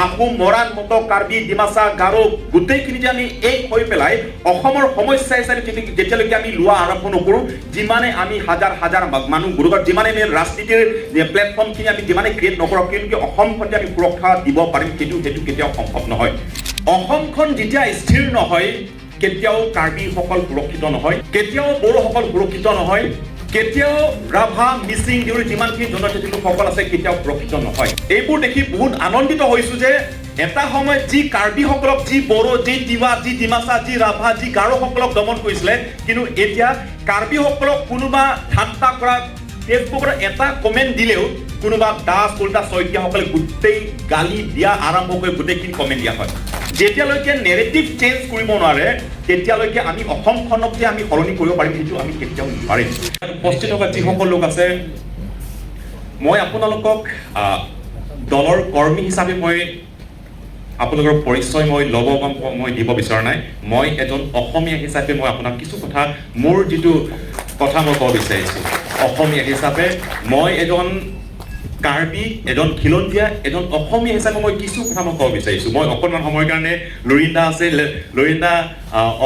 আহোম, মৰাণ, মটক, কাৰ্বি, ডিমাচা, গাৰো গোটেইখিনি যে আমি এক হৈ পেলাই অসমৰ সমস্যা হিচাপে যেতিয়ালৈকে আমি লোৱা আৰম্ভ নকৰোঁ, যিমানে আমি হাজাৰ হাজাৰ মানুহ গোটৰ যিমানে আমি ৰাজনীতিৰ প্লেটফৰ্মখিনি আমি যিমানে ক্ৰিয়েট নকৰোঁ, কিন্তু অসমখন যে আমি সুৰক্ষা দিব পাৰিম সেইটো কেতিয়াও সম্ভৱ নহয়। অসমখন যেতিয়া স্থিৰ নহয়, কেতিয়াও কাৰ্বিসকল সুৰক্ষিত নহয়, কেতিয়াও বড়োসকল সুৰক্ষিত নহয়, কেতিয়াও ৰাভা, মিচিং, দেউৰী যিমানখিনি জনজাতি লোকসকল আছে কেতিয়াও সুৰক্ষিত নহয়। এইবোৰ দেখি বহুত আনন্দিত হৈছোঁ যে এটা সময়ত যি কাৰ্বিসকলক, যি বড়ো, যি তিৱা, যি ডিমাচা, যি ৰাভা, যি গাৰোসকলক দমন কৰিছিলে, কিন্তু এতিয়া কাৰ্বিসকলক কোনোবা ঠাট্টা কৰা, ফেচবুকত এটা কমেণ্ট দিলেও কোনোবা দাস, কলিতা, শইকীয়াসকলে গোটেই গালি দিয়া আৰম্ভ কৰি গোটেইখিনি কমেণ্ট দিয়া হয়। যেতিয়ালৈকে নেৰেটিভ চেঞ্জ কৰিব নোৱাৰে, তেতিয়ালৈকে আমি অসমখনক যে আমি সলনি কৰিব পাৰিম সেইটো আমি কেতিয়াও নোৱাৰিম। উপস্থিত থকা যিসকল লোক আছে, মই আপোনালোকক দলৰ কৰ্মী হিচাপে মই আপোনালোকৰ পৰিচয় ল'ব মই দিব বিচৰা নাই। মই এজন অসমীয়া হিচাপে মই আপোনাক কিছু কথা, মোৰ যিটো কথা মই ক'ব বিচাৰিছোঁ, অসমীয়া হিচাপে মই এজন কাৰ্বি, এজন খিলঞ্জীয়া, এজন অসমীয়া হিচাপে মই কিছু কথা মই ক'ব বিচাৰিছোঁ। মই অকণমান সময়ৰ কাৰণে লুৰিন্দা আছে, লুৰিন্দা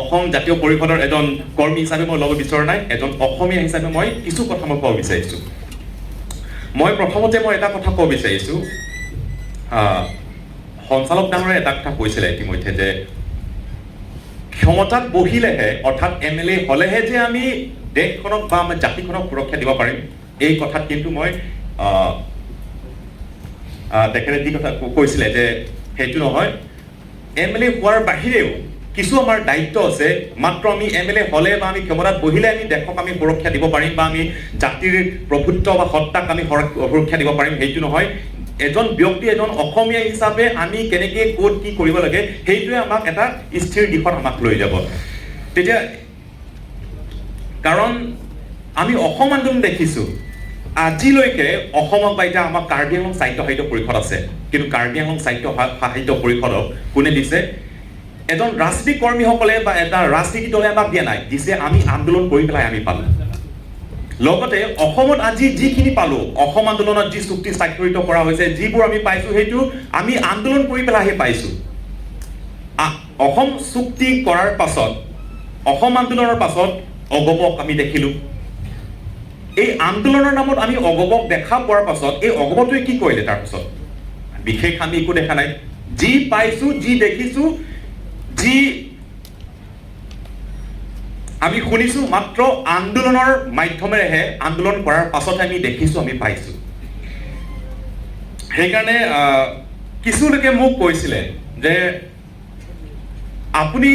অসম জাতীয় পৰিষদৰ এজন কৰ্মী হিচাপে মই ল'ব বিচৰা নাই। এজন অসমীয়া হিচাপে মই কিছু কথা মই ক'ব বিচাৰিছোঁ। মই প্ৰথমতে মই এটা কথা ক'ব বিচাৰিছোঁ, সঞ্চালক ডাঙৰে এটা কথা কৈছিলে ইতিমধ্যে যে ক্ষমতাত বহিলেহে, অৰ্থাৎ MLA হ'লেহে যে আমি দেশখনক বা আমাৰ জাতিখনক সুৰক্ষা দিব পাৰিম, এই কথাত কিন্তু মই তেখেতে যি কথা কৈছিলে যে সেইটো নহয়। MLA হোৱাৰ বাহিৰেও কিছু আমাৰ দায়িত্ব আছে। মাত্ৰ আমি MLA হ'লে বা আমি ক্ষমতাত বহিলে আমি দেশক আমি সুৰক্ষা দিব পাৰিম বা আমি জাতিৰ প্ৰভুত্ব বা সত্তাক আমি সুৰক্ষা দিব পাৰিম, সেইটো নহয়। এজন ব্যক্তি, এজন অসমীয়া হিচাপে আমি কেনেকৈ ক'ত কি কৰিব লাগে সেইটোৱে আমাক এটা স্থিৰ দিশত আমাক লৈ যাব। তেতিয়া কাৰণ আমি অসম আন্দোলন দেখিছোঁ আজিলৈকে অসমক, বা এতিয়া আমাৰ কাৰ্বি আংলং সাহিত্য পৰিষদ আছে, কিন্তু কাৰ্বি আংলং সাহিত্য পৰিষদক কোনে দিছে? এজন ৰাজনীতি কৰ্মীসকলে বা এটা ৰাজনীতি দলে আমাক দিয়া নাই, দিছে আমি আন্দোলন কৰি পেলাই আমি পালোঁ। লগতে অসমত আজি যিখিনি পালোঁ, অসম আন্দোলনত যি চুক্তি স্বাক্ষৰিত কৰা হৈছে, যিবোৰ আমি পাইছোঁ, সেইটো আমি আন্দোলন কৰি পেলাইহে পাইছোঁ। অসম চুক্তি কৰাৰ পাছত, অসম আন্দোলনৰ পাছত অগপক আমি দেখিলোঁ। এই আন্দোলনৰ নামত আমি অগপক দেখা পোৱাৰ পাছত এই অগপটোৱে কি কৰিলে? তাৰপাছত বিশেষ আমি একো দেখা নাই। যি পাইছোঁ, যি দেখিছোঁ, যি আমি শুনিছোঁ, মাত্ৰ আন্দোলনৰ মাধ্যমেৰেহে, আন্দোলন কৰাৰ পাছতহে আমি দেখিছোঁ, আমি পাইছোঁ। সেইকাৰণে কিছু লোকে মোক কৈছিলে যে আপুনি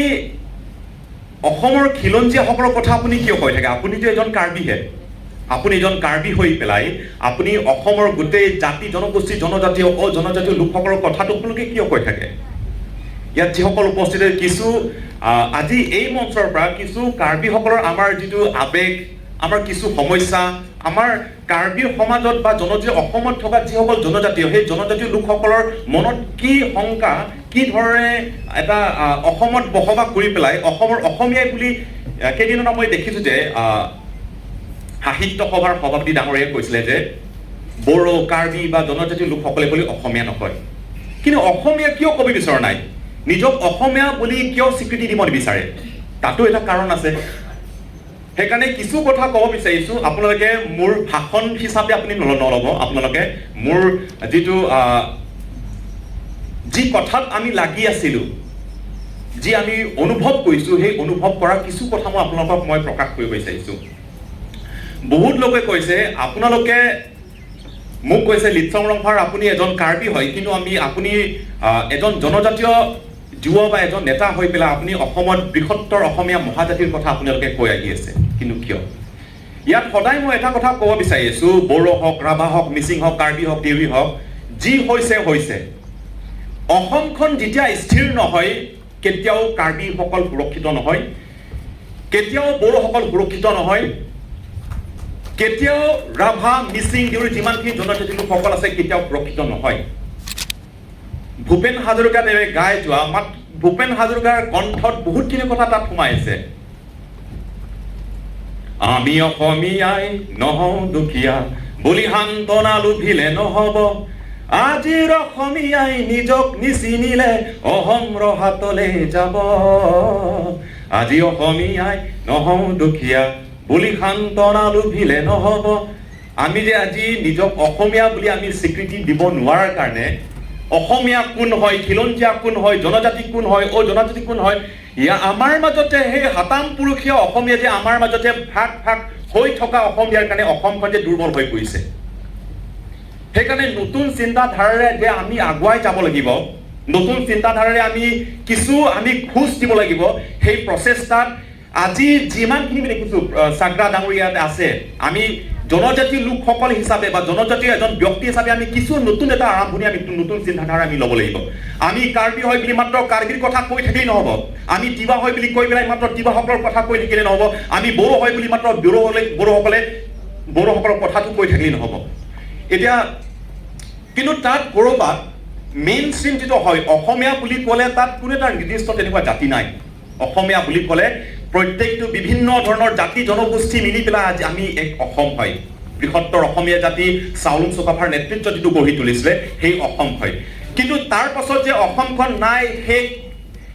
অসমৰ খিলঞ্জীয়াসকলৰ কথা আপুনি কিয় কৈ থাকে? আপুনিতো এজন কাৰ্বিহে, আপুনি এজন কাৰ্বি হৈ পেলাই আপুনি অসমৰ গোটেই জাতি, জনগোষ্ঠী, জনজাতীয়, অজনজাতীয় লোকসকলৰ কথাটো আপোনালোকে কিয় কৈ থাকে? ইয়াত যিসকল উপস্থিত কিছু আজি এই মঞ্চৰ পৰা কিছু কাৰ্বিসকলৰ আমাৰ যিটো আৱেগ, আমাৰ কিছু সমস্যা, আমাৰ কাৰ্বি সমাজত বা জনজাতীয় অসমত থকা যিসকল জনজাতীয়, সেই জনজাতীয় লোকসকলৰ মনত কি শংকা, কি ধৰণে এটা অসমত বসবাস কৰি পেলাই অসমৰ অসমীয়াই বুলি কেইদিনত মই দেখিছোঁ যে সাহিত্য সভাৰ সভাপতি ডাঙৰীয়াই কৈছিলে যে বড়ো, কাৰ্বি বা জনজাতীয় লোকসকলে বুলি অসমীয়া নকয়। কিন্তু অসমীয়া কিয় ক'ব বিচৰা নাই? নিজক অসমীয়া বুলি কিয় স্বীকৃতি দিব নিবিচাৰে? তাতো এটা কাৰণ আছে। সেইকাৰণে কিছু কথা ক'ব বিচাৰিছোঁ, আপোনালোকে মোৰ ভাষণ হিচাপে আপুনি নল'ব। আপোনালোকে মোৰ যিটো যি কথাত আমি লাগি আছিলোঁ, যি আমি অনুভৱ কৰিছোঁ, সেই অনুভৱ কৰা কিছু কথা মই আপোনালোকক মই প্ৰকাশ কৰিব বিচাৰিছোঁ। বহুত লোকে কৈছে, আপোনালোকে মোক কৈছে লিটচং ৰংভাৰ আপুনি এজন কাৰ্বি হয়, কিন্তু আপুনি এজন জনজাতীয় যুৱ বা এজন নেতা হৈ পেলাই আপুনি অসমত বৃহত্তৰ অসমীয়া মহাজাতিৰ কথা আপোনালোকে কৈ আহি আছে, কিন্তু কিয়? ইয়াত সদায় মই এটা কথা ক'ব বিচাৰি আছোঁ, বড়ো হওক, ৰাভা হওক, মিচিং হওক, কাৰ্বি হওক, দেউৰী হওক, যি হৈছে হৈছে। অসমখন যেতিয়া স্থিৰ নহয়, কেতিয়াও কাৰ্বিসকল সুৰক্ষিত নহয়, কেতিয়াও বড়োসকল সুৰক্ষিত নহয়, কেতিয়াও ৰাভা, মিচিং, দেউৰী যিমানখিনি জনজাতি লোকসকল আছে কেতিয়াও সুৰক্ষিত নহয়। ভূপেন হাজৰিকাদেৱে গাই যোৱা ভূপেন হাজৰিকাৰ কণ্ঠত বহুতখিনি কথা তাত সোমাই আছে। আমি অসমীয়াই নহওঁ দুখীয়া, বুলি সান্তনা লোভিলে নহ'ব, আজিৰ অসমীয়াই নিজক নিচিনিলে অহমৰ হাতলে যাব আজি অসমীয়াই নহওঁ দুখীয়া বুলি সান্তনা লুভিলে নহ'ব আমি যে আজি নিজক অসমীয়া বুলি আমি স্বীকৃতি দিব নোৱাৰাৰ কাৰণে অসমীয়া কোন হয় খিলঞ্জীয়া কোন হয় জনজাতি কোন হয় জনজাতি কোন হয় আমাৰ মাজতে সেই হাতাম পুৰুষীয় অসমীয়া যে আমাৰ মাজতে ভাগ ভাগ হৈ থকা অসমীয়াৰ কাৰণে অসমখন যে দুৰ্বল হৈ পৰিছে সেইকাৰণে নতুন চিন্তাধাৰাৰে যে আমি আগুৱাই যাব লাগিব নতুন চিন্তাধাৰাৰে আমি খোজ দিব লাগিব সেই প্ৰচেষ্টাত আজি যিমানখিনি দেখিছো সাগৰা ডাঙৰীয়াত আছে আমি জনজাতি লোকসকল হিচাপে বা জনজাতিৰ এজন ব্যক্তি হিচাপে আমি কিছু নতুন এটা আৰম্ভণি আমি নতুন চিন্তাধাৰা আমি ল'ব লাগিব আমি কাৰ্বি হয় বুলি মাত্ৰ কাৰ্বিৰ কথা কৈ থাকিলেই নহ'ব আমি তিৱা হয় বুলি কৈ পেলাই মাত্ৰ তিৱাসকলৰ কথা কৈ থাকিলে নহ'ব আমি বড়ো হয় বুলি মাত্ৰ বড়োসকলৰ কথাটো কৈ থাকিলেই নহ'ব এতিয়া কিন্তু তাত ক'ৰবাত মেইন ষ্ট্ৰীম যিটো হয় অসমীয়া বুলি ক'লে তাত কোনো এটা নিৰ্দিষ্ট তেনেকুৱা জাতি নাই অসমীয়া বুলি ক'লে প্ৰত্যেকটো বিভিন্ন ধৰণৰ জাতি জনগোষ্ঠী মিলি পেলাই আজি আমি এক অসম হয় বৃহত্তৰ অসমীয়া জাতি চাউলুং চুকাফাৰ নেতৃত্বত যিটো গঢ়ি তুলিছিলে সেই অসম হয় কিন্তু তাৰ পাছত যে অসমখন নাই সেই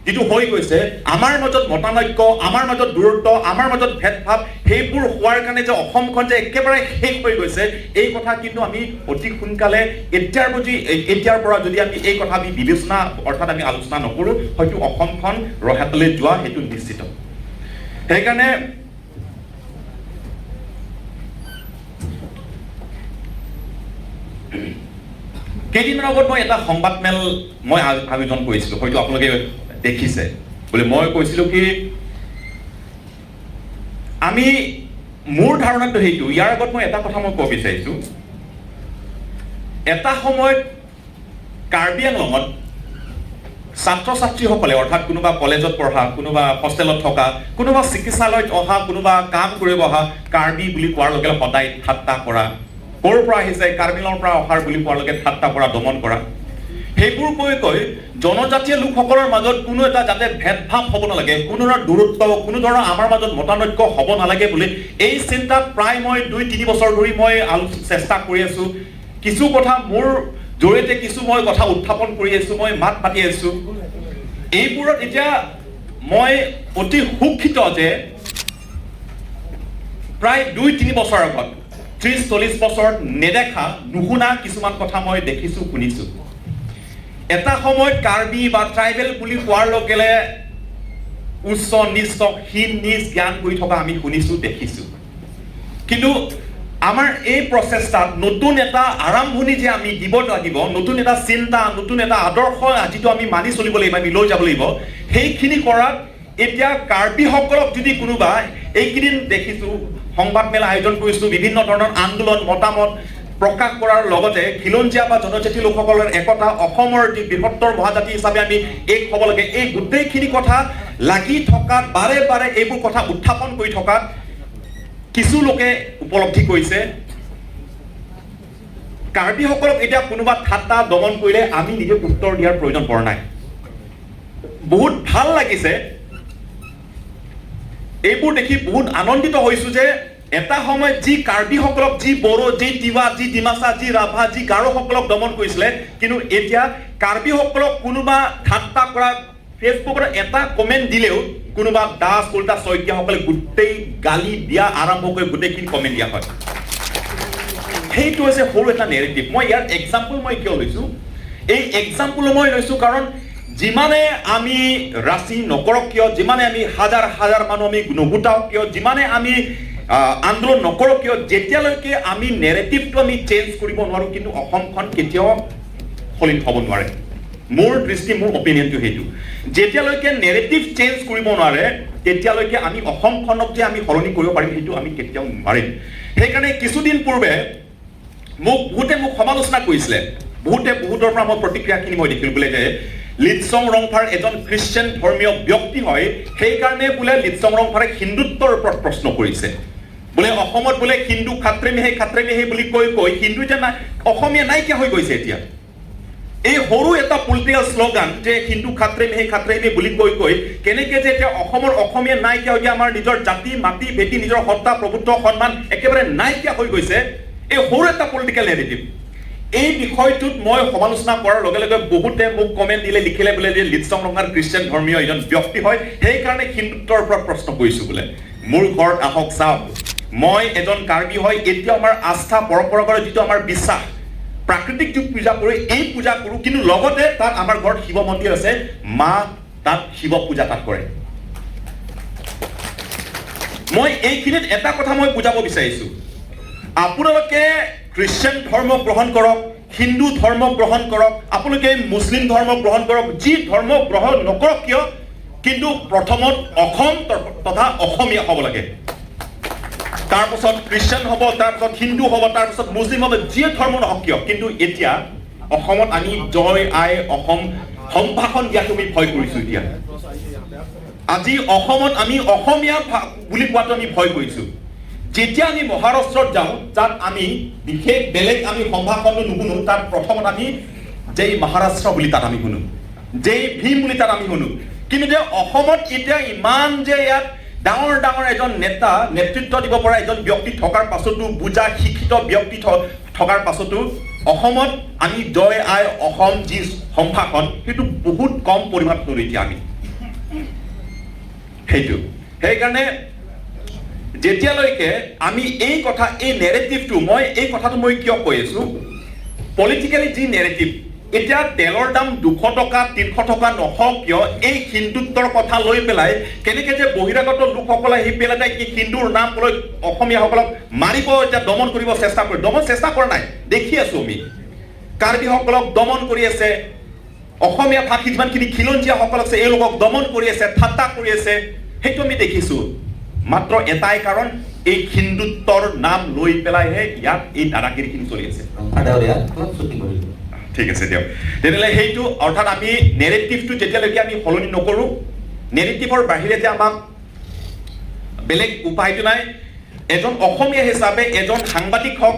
যিটো হৈ গৈছে আমাৰ মাজত মতানৈক্য আমাৰ মাজত দূৰত্ব আমাৰ মাজত ভেদভাৱ সেইবোৰ হোৱাৰ কাৰণে অসমখন যে একেবাৰে শেষ হৈ গৈছে এই কথা কিন্তু আমি অতি সোনকালে এতিয়াৰ পৰা যদি আমি এই কথা আমি বিবেচনা অৰ্থাৎ আমি আলোচনা নকৰোঁ হয়তো অসমখন ৰহাতলৈ যোৱা সেইটো নিশ্চিত সেইকাৰণে কেইদিনমান আগত মই এটা সংবাদমেল মই আয়োজন কৰিছিলোঁ হয়তো আপোনালোকে দেখিছে বোলে মই কৈছিলোঁ কি আমি মোৰ ধাৰণাটো সেইটো ইয়াৰ আগত মই এটা কথা মই ক'ব বিচাৰিছোঁ এটা সময়ত কাৰ্বি আংলঙত ছাত্ৰ ছাত্ৰীসকলে অৰ্থাৎ কোনোবা কলেজত পঢ়া কোনোবা হোষ্টেলত থকা কোনোবা চিকিৎসালয়ত অহা কোনোবা কাম কৰিব অহা কাৰ্বি বুলি কোৱাৰ লগে লগে সদায় ঠাট্টা কৰা ক'ৰ পৰা আহিছে কাৰ্বি আংলঙৰ পৰা অহাৰ বুলি কোৱাৰ লগে ঠাট্টা কৰা দমন কৰা সেইবোৰ কৈ জনজাতীয় লোকসকলৰ মাজত কোনো এটা যাতে ভেদভাৱ হ'ব নালাগে কোনো ধৰণৰ দূৰত্ব কোনো ধৰণৰ আমাৰ মাজত মতানৈক্য হ'ব নালাগে বুলি এই চিন্তাত প্ৰায় মই 2-3 বছৰ ধৰি মই চেষ্টা কৰি আছোঁ কিছু কথা মোৰ জৰিয়তে কিছু মই কথা উত্থাপন কৰি আছোঁ মই মাত মাতি আছোঁ এইবোৰত এতিয়া মই অতি সুখিত যে প্ৰায় 2-3 বছৰ আগত 30-40 বছৰত নেদেখা নুশুনা কিছুমান কথা মই দেখিছোঁ শুনিছোঁ এটা সময়ত কাৰ্বি বা ট্ৰাইবেল বুলি কোৱাৰ লগে লগে উচ্চ নিচ হীন নিচ জ্ঞান কৰি থকা আমি শুনিছোঁ দেখিছোঁ কিন্তু আমাৰ এই প্ৰচেষ্টাত নতুন এটা আৰম্ভণি যে আমি দিব লাগিব নতুন এটা চিন্তা নতুন এটা আদৰ্শ যিটো আমি মানি চলিব লাগিব আমি লৈ যাব লাগিব সেইখিনি কৰাত এতিয়া কাৰ্বিসকলক যদি কোনোবা এইকেইদিন দেখিছোঁ সংবাদমেল আয়োজন কৰিছোঁ বিভিন্ন ধৰণৰ আন্দোলন মতামত প্ৰকাশ কৰাৰ লগতে খিলঞ্জীয়া বা জনজাতি লোকসকলৰ একতা অসমৰ যি বৃহত্তৰ মহাজাতি হিচাপে আমি এক হ'ব লাগে এই গোটেইখিনি কথা লাগি থকাত বাৰে বাৰে এইবোৰ কথা উত্থাপন কৰি থকাত কিছু লোকে উপলব্ধি কৰিছে কাৰ্বিসকলক এতিয়া কোনোবা ঠাট্টা দমন কৰিলে আমি নিজে উত্তৰ দিয়াৰ প্ৰয়োজন পৰা নাই বহুত ভাল লাগিছে এইবোৰ দেখি বহুত আনন্দিত হৈছোঁ যে এটা সময়ত যি কাৰ্বিসকলক যি বড়ো যি তিৱা যি ডিমাচা যি ৰাভা যি গাৰোসকলক দমন কৰিছিলে কিন্তু এতিয়া কাৰ্বিসকলক কোনোবা ঠাট্টা কৰা ফেচবুকত এটা কমেণ্ট দিলেও কোনোবা দাস কলিতা শইকীয়াসকলে গোটেই গালি দিয়া আৰম্ভ কৰি গোটেইখিনি কমেণ্ট দিয়া হয় সেইটো হৈছে সৰু এটা নেৰেটিভ মই ইয়াৰ এক্সাম্পল মই কিয় লৈছোঁ এই এক্সাম্পল মই লৈছোঁ কাৰণ যিমানে আমি ৰাচি নকৰক কিয় যিমানে আমি হাজাৰ হাজাৰ মানুহ আমি নগোটাওক কিয় যিমানে আমি আন্দোলন নকৰক কিয় যেতিয়ালৈকে আমি নেৰেটিভটো আমি চেঞ্জ কৰিব নোৱাৰোঁ কিন্তু অসমখন কেতিয়াও সলনি হ'ব নোৱাৰে মোৰ দৃষ্টি মোৰ অপিনিয়নটো সেইটো যেতিয়ালৈকে নেৰেটিভ চেঞ্জ কৰিব নোৱাৰে তেতিয়ালৈকে আমি অসমখনক যে আমি সলনি কৰিব পাৰিম সেইটো আমি কেতিয়াও নোৱাৰিম সেইকাৰণে কিছুদিন পূৰ্বে বহুতে মোক সমালোচনা কৰিছিলে বহুতৰ পৰা মই প্ৰতিক্ৰিয়াখিনি মই দেখিলোঁ বোলে যে লিটছং ৰংফাৰ এজন খ্ৰীষ্টিয়ান ধৰ্মীয় ব্যক্তি হয় সেইকাৰণে বোলে লিটছং ৰংফাৰে হিন্দুত্বৰ ওপৰত প্ৰশ্ন কৰিছে বোলে অসমত বোলে হিন্দু খাত্ৰে মেহে বুলি কৈ হিন্দু যে অসমীয়া নাইকিয়া হৈ গৈছে এতিয়া এই সৰু এটা পলিটিকেল শ্লোগান যে হিন্দু খাত্ৰে মেহে বুলি কৈ কেনেকৈ যে এতিয়া অসমৰ অসমীয়া নাইকিয়া হৈ আমাৰ নিজৰ জাতি মাটি ভেটি নিজৰ সত্তা প্ৰভুত্ব সন্মান একেবাৰে নাইকিয়া হৈ গৈছে এই সৰু এটা পলিটিকেল নেৰেটিভ এই বিষয়টোত মই সমালোচনা কৰাৰ লগে লগে বহুতে মোক কমেণ্ট দিলে লিখিলে বোলে যে লিটছং ৰঙাৰ খ্ৰীষ্টান ধৰ্মীয় এজন ব্যক্তি হয় সেইকাৰণে হিন্দুত্বৰ ওপৰত প্ৰশ্ন কৰিছোঁ বোলে মোৰ ঘৰত আহক চাওক মই এজন কাৰ্বি হয় এতিয়া আমাৰ আস্থা পৰম্পৰাগত যিটো আমাৰ বিশ্বাস প্ৰাকৃতিক যুগ পূজা কৰি এই পূজা কৰোঁ কিন্তু লগতে তাত আমাৰ ঘৰত শিৱ মন্দিৰ আছে মা তাত শিৱ পূজা তাত কৰে মই এইখিনিত এটা কথা মই বুজাব বিচাৰিছোঁ আপোনালোকে খ্ৰীষ্টান ধৰ্ম গ্ৰহণ কৰক হিন্দু ধৰ্ম গ্ৰহণ কৰক আপোনালোকে মুছলিম ধৰ্ম গ্ৰহণ কৰক যি ধৰ্ম গ্ৰহণ নকৰক কিয় কিন্তু প্ৰথমত অসম তথা অসমীয়া হ'ব লাগে তাৰপিছত খ্ৰীষ্টান হ'ব তাৰপিছত হিন্দু হ'ব তাৰপিছত মুছলিম হ'ব যি ধৰ্ম নহওক কিয় কিন্তু এতিয়া অসমত আমি জয় আই অসম সম্ভাষণ দিয়াটো আমি ভয় কৰিছোঁ এতিয়া আজি অসমত আমি অসমীয়া বুলি কোৱাটো আমি ভয় কৰিছোঁ যেতিয়া আমি মহাৰাষ্ট্ৰত যাওঁ তাত আমি বিশেষ বেলেগ আমি সম্ভাষণটো নুশুনো তাত প্ৰথমত আমি জয় মহাৰাষ্ট্ৰ বুলি তাত আমি শুনো জয় ভীম বুলি তাত আমি শুনো কিন্তু যে অসমত এতিয়া ইমান যে ইয়াত ডাঙৰ ডাঙৰ এজন নেতা নেতৃত্ব দিব পৰা এজন ব্যক্তি থকাৰ পাছতো বুজা শিক্ষিত ব্যক্তি থকাৰ পাছতো অসমত আমি জয় আই অসম যি সম্ভাষণ সেইটো বহুত কম পৰিমাণত কৰোঁ এতিয়া আমি সেইকাৰণে যেতিয়ালৈকে আমি এই কথা এই নেৰেটিভটো মই এই কথাটো মই কিয় কৈ আছোঁ পলিটিকেলি যি নেৰেটিভ এতিয়া তেলৰ দাম 200 টকা 300 টকা নহওক কিয় এই হিন্দুত্বৰ কথা লৈ পেলাই কেনেকৈ যে বহিৰাগত লোকসকলে আহি পেলাই যায় কি হিন্দুৰ নাম লৈ অসমীয়াসকলক মাৰিব এতিয়া দমন কৰিব চেষ্টা কৰা নাই দেখি আছোঁ আমি কাৰ্বিসকলক দমন কৰি আছে অসমীয়া ভাষী যিমানখিনি খিলঞ্জীয়াসকল আছে এওঁলোকক দমন কৰি আছে ঠাট্টা কৰি আছে সেইটো আমি দেখিছোঁ মাত্ৰ এটাই কাৰণ এই হিন্দুত্বৰ নাম লৈ পেলাইহে ইয়াত এই দাদাগিৰিখিনি চলি আছে ঠিক আছে দিয়ক তেনেহ'লে সেইটো অৰ্থাৎ আমি নেৰেটিভটো যেতিয়ালৈকে আমি সলনি নকৰোঁ নেৰেটিভৰ বাহিৰে যে আমাক বেলেগ উপায়টো নাই এজন অসমীয়া হিচাপে এজন সাংবাদিক হওক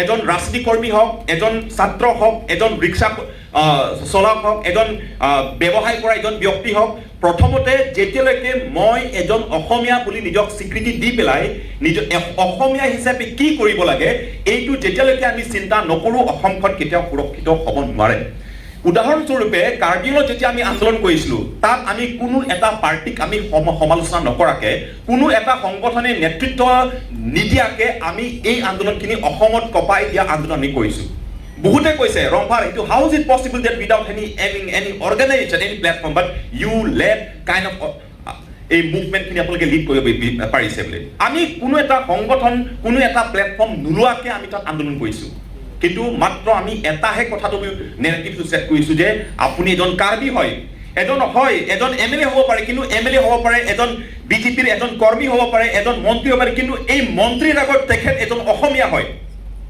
এজন ৰাজনীতি কৰ্মী হওক এজন ছাত্ৰ হওক এজন ৰিক্সা চলাক হওক এজন ব্যৱসায় কৰা এজন ব্যক্তি হওক প্ৰথমতে যেতিয়ালৈকে মই এজন অসমীয়া বুলি নিজক স্বীকৃতি দি পেলাই নিজৰ অসমীয়া হিচাপে কি কৰিব লাগে এইটো যেতিয়ালৈকে আমি চিন্তা নকৰোঁ অসমখন কেতিয়াও সুৰক্ষিত হ'ব নোৱাৰে উদাহৰণস্বৰূপে কাৰ্গিলত যেতিয়া আমি আন্দোলন কৰিছিলোঁ তাত আমি কোনো এটা পাৰ্টিক আমি সমালোচনা নকৰাকৈ কোনো এটা সংগঠনে নেতৃত্ব নিদিয়াকৈ আমি এই আন্দোলনখিনি অসমত কপাই দিয়া আন্দোলন আমি কৰিছোঁ বহুতে কৈছে ৰংভাৰ এইটো how is it possible that without any organisation any platform but you led kind of এই মুভমেণ্টখিনি আপোনালোকে লিড কৰিব পাৰিছে বুলি আমি কোনো এটা সংগঠন কোনো এটা প্লেটফৰ্ম নোলোৱাকৈ আমি তাত আন্দোলন কৰিছোঁ কিন্তু মাত্ৰ আমি এটাহে কথাটো নেৰেটিভটো ছেট কৰিছোঁ যে আপুনি এজন কাৰ্বি হয় এজন MLA হ'ব পাৰে কিন্তু MLA হ'ব পাৰে এজন বিজেপিৰ এজন কৰ্মী হ'ব পাৰে এজন মন্ত্ৰী হ'ব পাৰে কিন্তু এই মন্ত্ৰীৰ আগত তেখেত এজন অসমীয়া হয়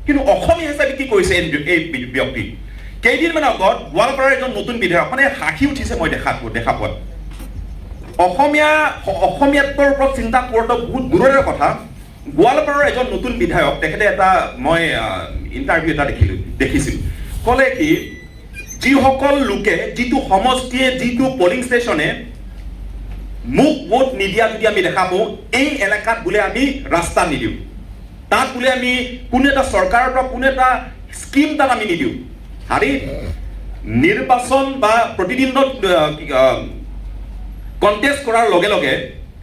কিন্তু অসমীয়া হিচাপে কি কৰিছে এই ব্যক্তি কেইদিনমান আগত গোৱালপাৰাৰ এজন নতুন বিধায়ক মানে হাঁহি উঠিছে মই দেখা পোৱাত অসমীয়াত্বৰ ওপৰত চিন্তা কৰোঁতে বহুত দূৰৰে কথা গোৱালপাৰাৰ এজন নতুন বিধায়ক তেখেতে এটা মই ইণ্টাৰভিউ এটা দেখিছিলোঁ ক'লে কি যিসকল লোকে যিটো সমষ্টিয়ে যিটো পলিং ষ্টেচনে মোক ভোট নিদিয়া যদি আমি দেখা পাওঁ এই এলেকাত বোলে আমি ৰাস্তা নিদিওঁ তাত বোলে আমি কোনো এটা চৰকাৰৰ পৰা কোনো এটা স্কিম তাত আমি নিদিওঁ আৰু নিৰ্বাচন বা প্ৰতিদ্বন্দ্বত কণ্টেষ্ট কৰাৰ লগে লগে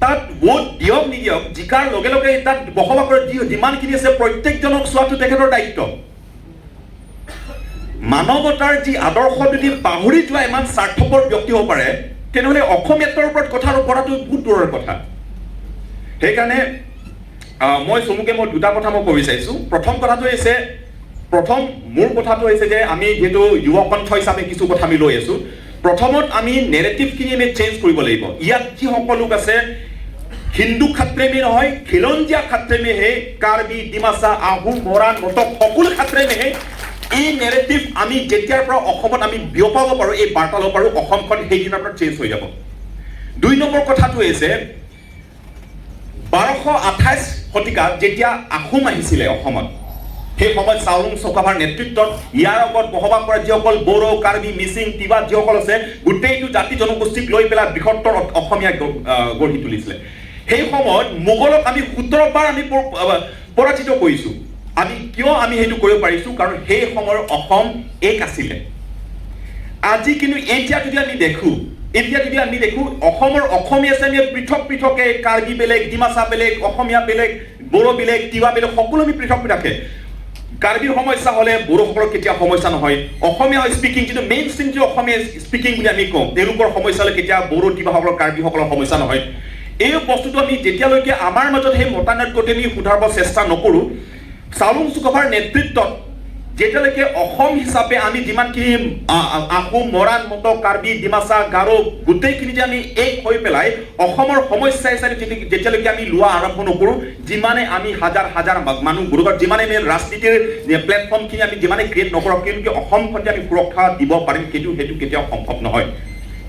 তাত ভোট দিয়ক নিদিয়ক জিকাৰ লগে লগে তাত বসবাস কৰা যিমানখিনি আছে প্ৰত্যেকজনক চোৱাটো তেখেতৰ দায়িত্ব মানৱতাৰ যি আদৰ্শ যদি পাহৰি যোৱা ইমান স্বাৰ্থপৰ ব্যক্তি হ'ব পাৰে তেনেহ'লে অসমীয়াত্বৰ ওপৰত কথা পৰাটো বহুত দূৰৰ কথা সেইকাৰণে মই চমুকে মই দুটা কথা মই ক'ব বিচাৰিছোঁ প্ৰথম কথাটো হৈছে মোৰ কথাটো হৈছে যে আমি যিহেতু যুৱ কণ্ঠ হিচাপে কিছু কথা আমি লৈ আছোঁ প্ৰথমত আমি নেৰেটিভখিনি আমি চেঞ্জ কৰিব লাগিব ইয়াত যিসকল লোক আছে হিন্দু খাত্ৰেমী নহয় খিলঞ্জীয়া খাত্ৰেমীহে কাৰ্বি ডিমাচা আহোম মৰাণ মটক সকলো খাত্ৰেমীহে এই নেৰেটিভ আমি যেতিয়াৰ পৰা অসমত আমি বিয়পাব পাৰোঁ এই বাৰ্তা ল'ব পাৰোঁ অসমখন সেইদিনাৰ পৰা চেঞ্জ হৈ যাব 2 নম্বৰ কথাটো হৈছে 1228 শতিকাত যেতিয়া আহোম আহিছিলে অসমত সেই সময়ত চাউলুং চুকাফাৰ নেতৃত্বত ইয়াৰ আগত বসবাস কৰা যিসকল বড়ো কাৰ্বি মিচিং তিৱা যিসকল আছে গোটেইটো জাতি জনগোষ্ঠীক লৈ পেলাই বৃহত্তৰ অসমীয়া গঢ়ি তুলিছিলে সেই সময়ত মোগলক আমি 17 বাৰ আমি পৰাজিত কৰিছোঁ আমি কিয় আমি সেইটো কৰিব পাৰিছোঁ কাৰণ সেই সময়ৰ অসম এক আছিলে আজি কিন্তু এতিয়া যদি আমি দেখো অসমৰ অসমীয়া শ্ৰেণীয়ে পৃথক পৃথকে কাৰ্বি বেলেগ ডিমাচা বেলেগ অসমীয়া বেলেগ বড়ো বেলেগ তিৱা বেলেগ সকলো আমি পৃথক পৃথকে কাৰ্বিৰ সমস্যা হ'লে বড়োসকলৰ কেতিয়া সমস্যা নহয় অসমীয়া স্পিকিং যিটো মেইন ষ্ট্ৰীম যিটো অসমীয়া স্পিকিং বুলি আমি কওঁ তেওঁলোকৰ সমস্যা হ'লে কেতিয়া বড়ো তিৱাসকলৰ কাৰ্বিসকলৰ সমস্যা নহয় এই বস্তুটো আমি যেতিয়ালৈকে আমাৰ মাজত সেই মতানৈক্যটো আমি শুধাৰব চেষ্টা নকৰোঁ চাউলুং চুকাফাৰ নেতৃত্বত যেতিয়ালৈকে অসম হিচাপে আমি যিমানখিনি আহোম মৰাণ মটক কাৰ্বি ডিমাচা গাৰো গোটেইখিনি যে আমি এক হৈ পেলাই অসমৰ সমস্যা হিচাপে যেতিয়ালৈকে আমি লোৱা আৰম্ভ নকৰোঁ যিমানে আমি হাজাৰ হাজাৰ মানুহ গুৰুতৰ যিমানে আমি ৰাজনীতিৰ প্লেটফৰ্মখিনি আমি যিমানে ক্ৰিয়েট নকৰোঁ কিন্তু অসমখন যে আমি সুৰক্ষা দিব পাৰিম সেইটো কেতিয়াও সম্ভৱ নহয়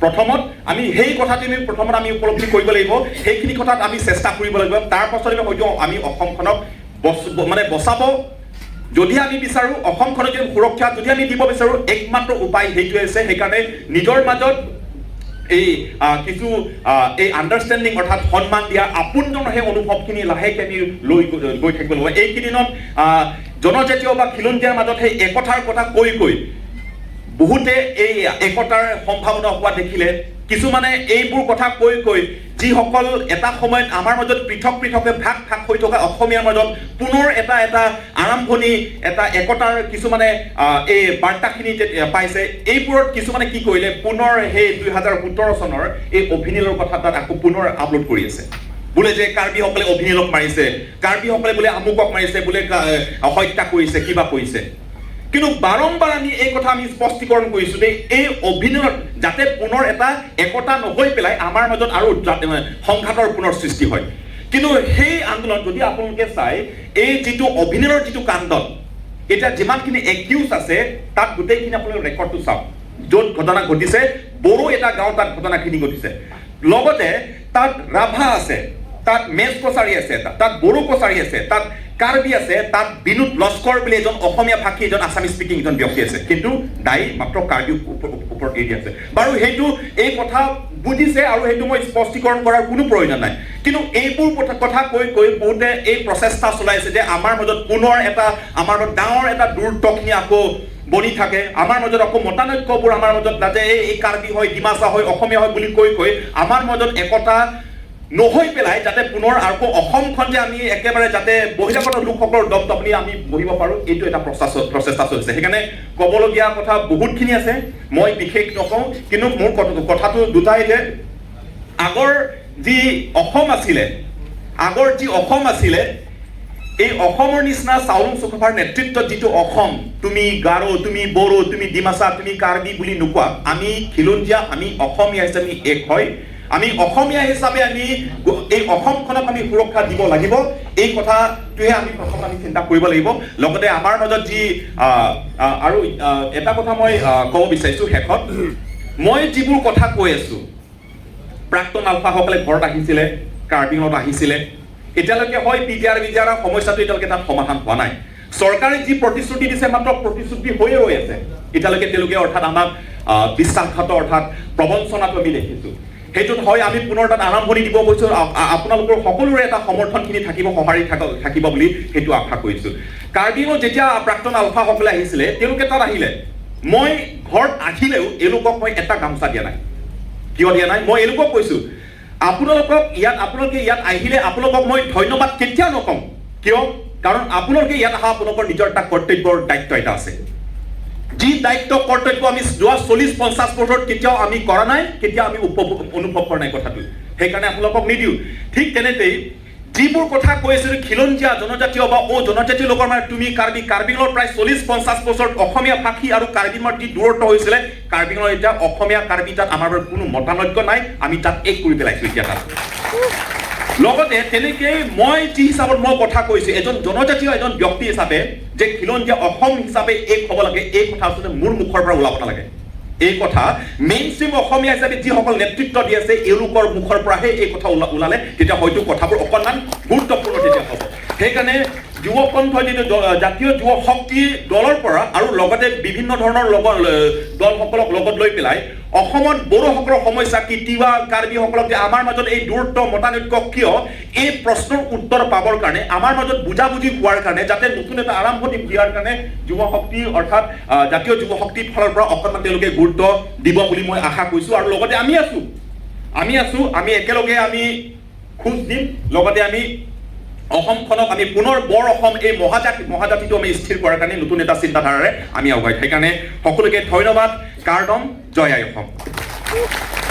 প্ৰথমত আমি সেই কথাটো আমি উপলব্ধি কৰিব লাগিব সেইখিনি কথাত আমি চেষ্টা কৰিব লাগিব তাৰ পাছত হয়তো আমি অসমখনক বচাব যদি আমি বিচাৰোঁ অসমখনক যদি সুৰক্ষা যদি আমি দিব বিচাৰোঁ একমাত্ৰ উপায় সেইটোৱে আছে সেইকাৰণে নিজৰ মাজত এই কিছু এই আণ্ডাৰষ্টেণ্ডিং অৰ্থাৎ সন্মান দিয়া আপোনজনৰ সেই অনুভৱখিনি লাহেকৈ আমি লৈ গৈ থাকিব লাগিব এইকেইদিনত জনজাতীয় বা খিলঞ্জীয়াৰ মাজত সেই একতাৰ কথা কৈ বহুতে এই একতাৰ সম্ভাৱনা হোৱা দেখিলে কিছুমানে এইবোৰ কথা কৈ যিসকল এটা সময়ত আমাৰ মাজত পৃথক পৃথকে ভাগ হৈ থকা অসমীয়াৰ মাজত পুনৰ এটা আৰম্ভণি এটা একতাৰ কিছুমানে এই বাৰ্তাখিনি পাইছে এইবোৰত কিছুমানে কি কৰিলে পুনৰ সেই 2017 চনৰ এই অভিনীলৰ কথা তাত আকৌ পুনৰ আপলোড কৰি আছে বোলে যে কাৰ্বিসকলে অভিনীলক মাৰিছে কাৰ্বিসকলে বোলে আমুকক মাৰিছে বোলে হত্যা কৰিছে কিবা কৰিছে কিন্তু বাৰম্বাৰ আমি এই কথা আমি স্পষ্টীকৰণ কৰিছোঁ যে এই অভিনয়ত যাতে পুনৰ এটা একতা নহৈ পেলাই আমাৰ মাজত আৰু সংঘাতৰ পুনৰ সৃষ্টি হয় কিন্তু সেই আন্দোলন যদি আপোনালোকে চাই এই যিটো অভিনয়ৰ যিটো কাণ্ডত এতিয়া যিমানখিনি একিউজ আছে তাত গোটেইখিনি আপোনালোকে ৰেকৰ্ডটো চাওক য'ত ঘটনা ঘটিছে বড়ো এটা গাঁও তাত ঘটনাখিনি ঘটিছে লগতে তাত ৰাভা আছে তাত মেচ কছাৰী আছে তাত বড়ো কছাৰী আছে তাত কাৰ্বি আছে তাত বিনোদ লস্কৰ বুলি এজন অসমীয়া ভাষী এজন আছামিজ স্পিকিং এজন ব্যক্তি আছে কিন্তু দায়ী মাত্ৰ কাৰ্বি ওপৰত এৰি আছে বাৰু সেইটো এই কথা বুজিছে আৰু সেইটো মই স্পষ্টীকৰণ কৰাৰ কোনো প্ৰয়োজন নাই কিন্তু এইবোৰ কথা কৈ বহুতে এই প্ৰচেষ্টা চলাইছে যে আমাৰ মাজত পুনৰ আমাৰ মাজত ডাঙৰ এটা দূৰত্বখিনি আকৌ বনি থাকে আমাৰ মাজত আকৌ মতানৈক্যবোৰ আমাৰ মাজত যাতে এই কাৰ্বি হয় ডিমাচা হয় অসমীয়া হয় বুলি কৈ আমাৰ মাজত একতা নহৈ পেলাই যাতে পুনৰ আকৌ অসমখন যে আমি একেবাৰে যাতে বহিৰাগত লোকসকলৰ দপদপনি আমি বহিব পাৰোঁ এইটো এটা প্ৰচেষ্টা চলিছে সেইকাৰণে ক'বলগীয়া কথা বহুতখিনি আছে মই বিশেষ নকওঁ কিন্তু মোৰ কথাটো দুটাই যে আগৰ যি অসম আছিলে এই অসমৰ নিচিনা চাউলুং চুকাফাৰ নেতৃত্বত যিটো অসম তুমি গাৰো তুমি বড়ো তুমি ডিমাচা তুমি কাৰ্বি বুলি নোকোৱা আমি খিলঞ্জীয়া আমি অসমীয়া হিচাপে এক হয় আমি অসমীয়া হিচাপে আমি এই অসমখনক আমি সুৰক্ষা দিব লাগিব এই কথাটোহে আমি প্ৰথমে আমি চিন্তা কৰিব লাগিব লগতে আমাৰ মাজত যি আৰু এটা কথা মই ক'ব বিচাৰিছোঁ শেষত মই যিবোৰ কথা কৈ আছোঁ প্ৰাক্তন আলফাসকলে ঘৰত আহিছিলে কাৰ্বিঙত আহিছিলে এতিয়ালৈকে হয় পিটিআৰ বিটিআৰ সমস্যাটো এতিয়ালৈকে তাত সমাধান হোৱা নাই চৰকাৰে যি প্ৰতিশ্ৰুতি দিছে মাত্ৰ প্ৰতিশ্ৰুতি হৈয়ে ৰৈ আছে এতিয়ালৈকে তেওঁলোকে অৰ্থাৎ আমাক বিশ্বাসঘাত অৰ্থাৎ প্ৰবঞ্চনাটো আমি দেখিছোঁ সেইটোত হয় আমি পুনৰ তাত আৰম্ভণি দিব কৈছোঁ আপোনালোকৰ সকলোৰে এটা সমৰ্থনখিনি থাকিব সঁহাৰি থাকিব বুলি সেইটো আশা কৰিছোঁ কাৰ্বিঙত যেতিয়া প্ৰাক্তন আলফাসকলে আহিছিলে তেওঁলোকে তাত আহিলে মই ঘৰত আহিলেও এওঁলোকক মই এটা গামোচা দিয়া নাই কিয় দিয়া নাই মই এওঁলোকক কৈছোঁ আপোনালোকে ইয়াত আহিলে আপোনালোকক মই ধন্যবাদ কেতিয়াও নকওঁ কিয় কাৰণ আপোনালোকে ইয়াত অহা আপোনালোকৰ নিজৰ এটা কৰ্তব্যৰ দায়িত্ব এটা আছে যি দায়িত্ব কৰ্তব্য আমি যোৱা 40-50 বছৰত কেতিয়াও আমি কৰা নাই কেতিয়াও আমি অনুভৱ কৰা নাই কথাটো সেইকাৰণে আপোনালোকক নিদিওঁ ঠিক তেনেতেই যিবোৰ কথা কৈ আছিলোঁ খিলঞ্জীয়া জনজাতীয় বা জনজাতীয় লোকৰ মানে তুমি কাৰ্বিঙৰ প্ৰায় 40-50 বছৰত অসমীয়া ভাষী আৰু কাৰ্বিঙৰ যি দূৰত্ব হৈছিলে কাৰ্বিঙৰ এতিয়া অসমীয়া কাৰ্বি তাত আমাৰ কোনো মতানৈক্য নাই আমি তাত এক কৰি পেলাইছোঁ এতিয়া তাত লগতে তেনেকেই মই যি হিচাপত মই কথা কৈছোঁ এজন জনজাতীয় এজন ব্যক্তি হিচাপে যে খিলঞ্জীয়া অসম হিচাপে এক হ'ব লাগে এই কথা আচলতে মোৰ মুখৰ পৰা ওলাব নালাগে এই কথা মেইন ষ্ট্ৰীম অসমীয়া হিচাপে যিসকল নেতৃত্ব দি আছে এওঁলোকৰ মুখৰ পৰাহে এই কথা ওলালে তেতিয়া হয়তো কথাবোৰ অকণমান গুৰুত্বপূৰ্ণ তেতিয়া হ'ব সেইকাৰণে যুৱকণ্ঠ যিটো জাতীয় যুৱ শক্তি দলৰ পৰা আৰু লগতে বিভিন্ন ধৰণৰ দলসকলক লগত লৈ পেলাই অসমত বড়োসকলৰ সমস্যা কি তিৱা কাৰ্বিসকলক যে আমাৰ মাজত এই দূৰত্ব মতানৈক্য কিয় এই প্ৰশ্নৰ উত্তৰ পাবৰ কাৰণে আমাৰ মাজত বুজাবুজি হোৱাৰ কাৰণে যাতে নতুন এটা আৰম্ভণি দিয়াৰ কাৰণে যুৱ শক্তি অৰ্থাৎ জাতীয় যুৱ শক্তিৰ ফালৰ পৰা অকণমান তেওঁলোকে গুৰুত্ব দিব বুলি মই আশা কৰিছোঁ আৰু লগতে আমি আমি একেলগে আমি খোজ দিম লগতে আমি অসমখনক আমি পুনৰ বৰ অসম এই মহাজাতিটো আমি স্থিৰ কৰাৰ কাৰণে নতুন এটা চিন্তাধাৰাৰে আমি আগুৱাই সেইকাৰণে সকলোকে ধন্যবাদ কাৰ্ডম জয় আই অসম